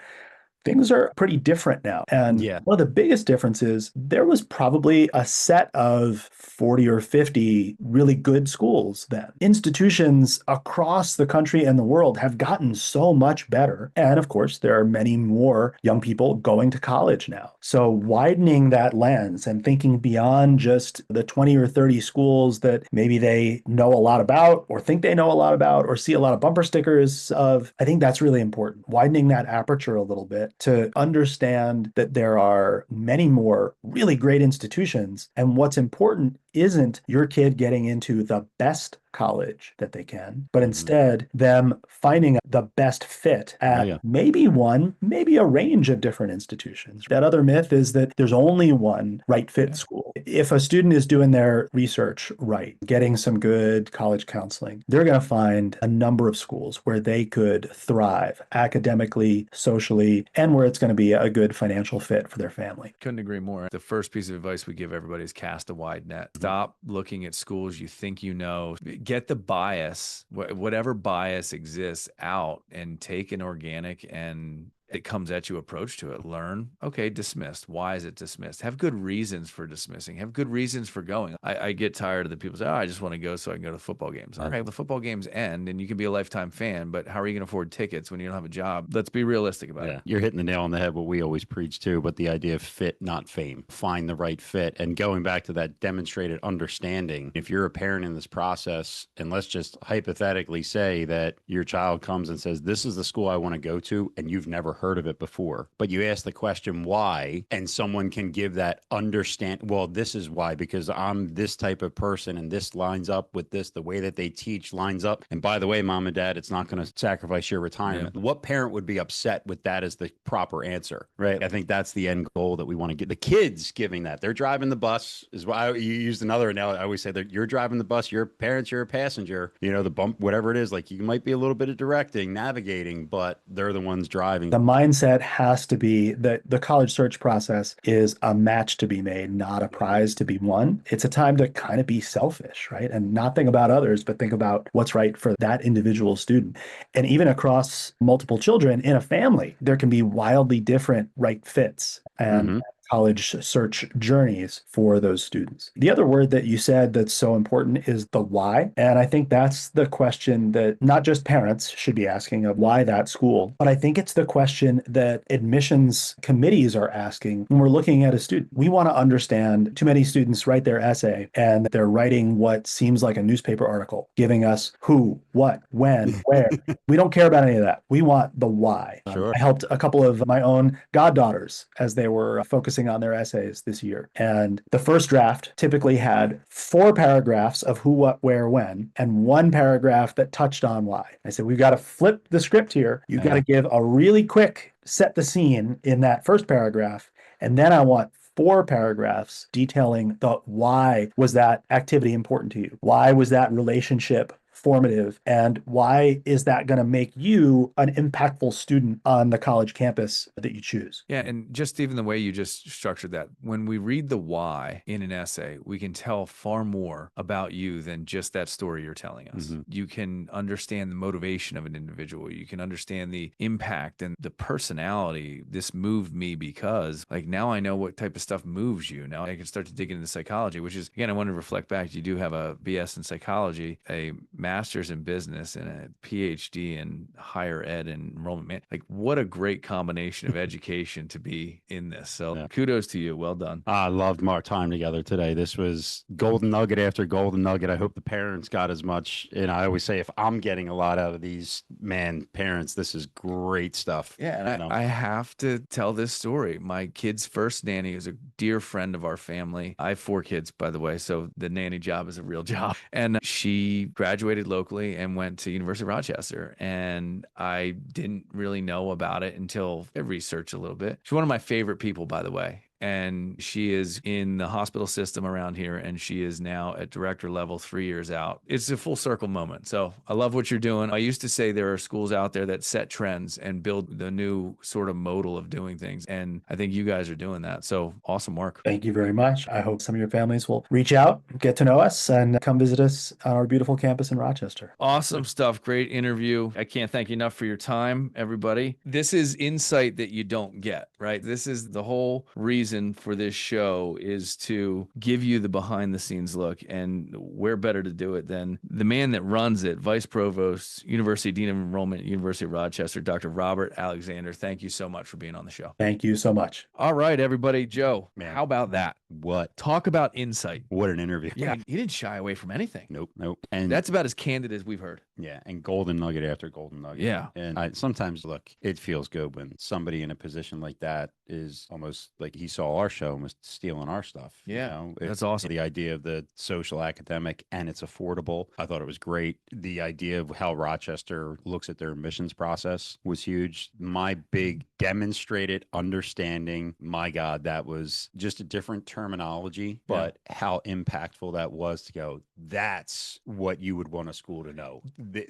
things are pretty different now. And one of the biggest differences, there was probably a set of 40 or 50 really good schools then. Institutions across the country and the world have gotten so much better. And of course, there are many more young people going to college now. So widening that lens and thinking beyond just the 20 or 30 schools that maybe they know a lot about or think they know a lot about or see a lot of bumper stickers of, I think that's really important. Widening that aperture a little bit to understand that there are many more really great institutions. And what's important isn't your kid getting into the best college that they can, but instead them finding the best fit at maybe one, maybe a range of different institutions. That other myth is that there's only one right fit school. If a student is doing their research right, getting some good college counseling, they're going to find a number of schools where they could thrive academically, socially, and where it's going to be a good financial fit for their family. Couldn't agree more. The first piece of advice we give everybody is cast a wide net. Stop looking at schools you think you know. Get the bias, whatever bias exists, out and take an organic and it comes at you approach to it. Learn, okay, dismissed. Why is it dismissed? Have good reasons for dismissing. Have good reasons for going. I get tired of the people say, oh, I just want to go so I can go to football games. Okay, the football games end and you can be a lifetime fan, but how are you going to afford tickets when you don't have a job? Let's be realistic about it. You're hitting the nail on the head, what we always preach too, but the idea of fit, not fame. Find the right fit. And going back to that demonstrated understanding, if you're a parent in this process, and let's just hypothetically say that your child comes and says, this is the school I want to go to, and you've never heard of it before, but you ask the question why, and someone can give that understand, well, this is why, because I'm this type of person and this lines up with this, the way that they teach lines up. And by the way, mom and dad, it's not going to sacrifice your retirement. What parent would be upset with that as the proper answer, right? I think that's the end goal that we want to get. The kids giving that. They're driving the bus is why you used another analogy. I always say that you're driving the bus, your parents, you're a passenger, you know, the bump, whatever it is, like you might be a little bit of directing, navigating, but they're the ones driving. The mindset has to be that the college search process is a match to be made, not a prize to be won. It's a time to kind of be selfish, right? And not think about others, but think about what's right for that individual student. And even across multiple children in a family, there can be wildly different right fits and college search journeys for those students. The other word that you said that's so important is the why. And I think that's the question that not just parents should be asking of why that school, but I think it's the question that admissions committees are asking when we're looking at a student. We want to understand, too many students write their essay and they're writing what seems like a newspaper article, giving us who, what, when, where. We don't care about any of that. We want the why. I helped a couple of my own goddaughters as they were focusing on their essays this year. And the first draft typically had 4 paragraphs of who, what, where, when, and 1 paragraph that touched on why. I said, we've got to flip the script here. You've got to give a really quick set the scene in that first paragraph. And then I want 4 paragraphs detailing the why was that activity important to you? Why was that relationship formative, and why is that going to make you an impactful student on the college campus that you choose? Yeah, and just even the way you just structured that, when we read the why in an essay, we can tell far more about you than just that story you're telling us. You can understand the motivation of an individual. You can understand the impact and the personality. This moved me because, like, now I know what type of stuff moves you. Now I can start to dig into psychology, which is, again, I want to reflect back. You do have a BS in psychology, a master's in business, and a PhD in higher ed and enrollment. Like, what a great combination of education to be in this. So kudos to you. Well done. I loved our time together today. This was golden nugget after golden nugget. I hope the parents got as much. And I always say, if I'm getting a lot out of these, man, parents, this is great stuff. Yeah, and I have to tell this story. My kid's first nanny is a dear friend of our family. I have 4 kids, by the way, so the nanny job is a real job. And she graduated locally and went to University of Rochester. And I didn't really know about it until I researched a little bit. She's one of my favorite people, by the way. And she is in the hospital system around here, and she is now at director level 3 years out. It's a full circle moment. So I love what you're doing. I used to say there are schools out there that set trends and build the new sort of modal of doing things. And I think you guys are doing that. So awesome work. Thank you very much. I hope some of your families will reach out, get to know us, and come visit us on our beautiful campus in Rochester. Awesome stuff. Great interview. I can't thank you enough for your time, everybody. This is insight that you don't get, right? This is the whole reason for this show, is to give you the behind the scenes look, and where better to do it than the man that runs it, Vice Provost, University Dean of Enrollment, University of Rochester, Dr. Robert Alexander. Thank you so much for being on the show. Thank you so much. All right, everybody. Joe, Man. How about that? What? Talk about insight. What an interview. Yeah, he didn't shy away from anything. Nope. And That's about as candid as we've heard. yeah, and golden nugget after golden nugget. Yeah. And I sometimes, look, it feels good when somebody in a position like that is almost like he saw our show and was stealing our stuff. Yeah, You know? that's awesome. The idea of the social academic, and it's affordable. I thought it was great. The idea of how Rochester looks at their admissions process was huge. My big demonstrated understanding, my God, that was just a different terminology, but how impactful that was to go, that's what you would want a school to know.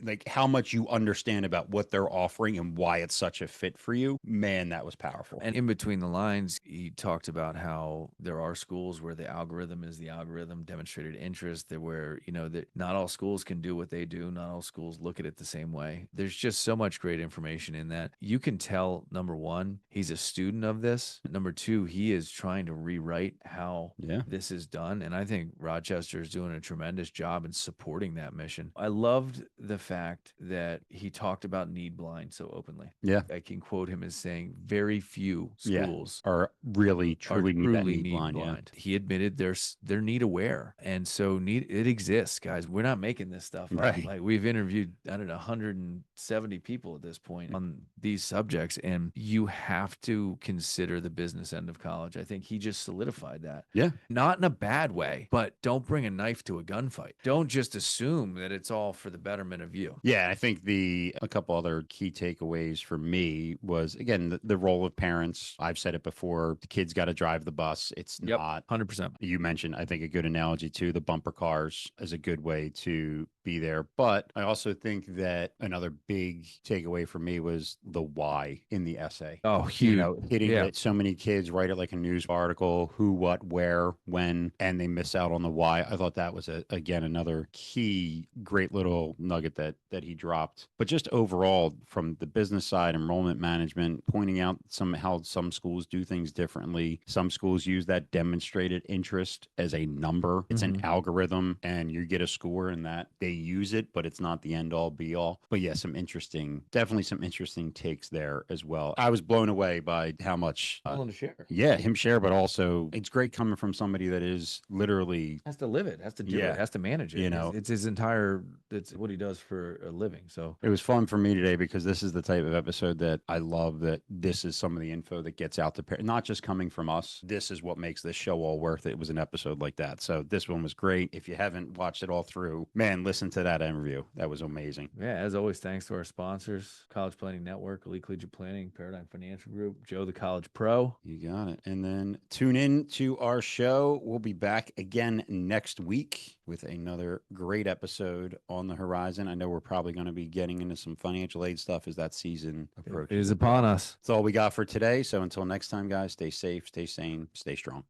Like how much you understand about what they're offering and why it's such a fit for you. Man, that was powerful. And in between the lines, he talked about how there are schools where the algorithm is the algorithm, demonstrated interest, that where, that not all schools can do what they do. Not all schools look at it the same way. There's just so much great information in that. You can tell, number one, he's a student of this. Number two, he is trying to rewrite how this is done. And I think Rochester is doing a tremendous job in supporting that mission. I loved the fact that he talked about need blind so openly. Yeah. I can quote him as saying very few schools are really truly need blind. Yeah. He admitted they're need aware. And so it exists, guys. We're not making this stuff up. Right. Like, we've interviewed, 170 people at this point on these subjects, and you have to consider the business end of college. I think he just solidified that. Yeah. Not in a bad way, but don't bring a knife to a gunfight. Don't just assume that it's all for the betterment of you. Yeah, I think a couple other key takeaways for me was, again, the role of parents. I've said it before, the kids got to drive the bus. It's not 100%. You mentioned, I think, a good analogy too. The bumper cars is a good way to be there. But I also think that another big takeaway for me was the why in the essay. Oh, huge. Hitting it. So many kids write it like a news article, who, what, where, when, and they miss out on the why. I thought that was, again, another key, great little nugget that he dropped. But just overall, from the business side, enrollment management, pointing out how some schools do things differently. Some schools use that demonstrated interest as a number. It's an algorithm, and you get a score in that. They use it, but it's not the end all be all. But yeah, definitely some interesting takes there as well. I was blown away by how much willing to share. Yeah, him share, but also it's great coming from somebody that is literally has to live it, has to do it, has to manage it. It's what he does for a living. So it was fun for me today, because this is the type of episode that I love, that this is some of the info that gets out to parents, not just coming from us. This is what makes this show all worth it. It was an episode like that. So this one was great. If you haven't watched it all through, man, listen to that interview. That was amazing. Yeah, as always, thanks to our sponsors, College Planning Network, Elite Collegiate Planning, Paradigm Financial Group, Joe the College Pro. You got it. And then tune in to our show. We'll be back again next week with another great episode on the horizon. I know we're probably going to be getting into some financial aid stuff as that season approaches. It is upon us. That's all we got for today. So until next time, guys, stay safe, stay sane, stay strong.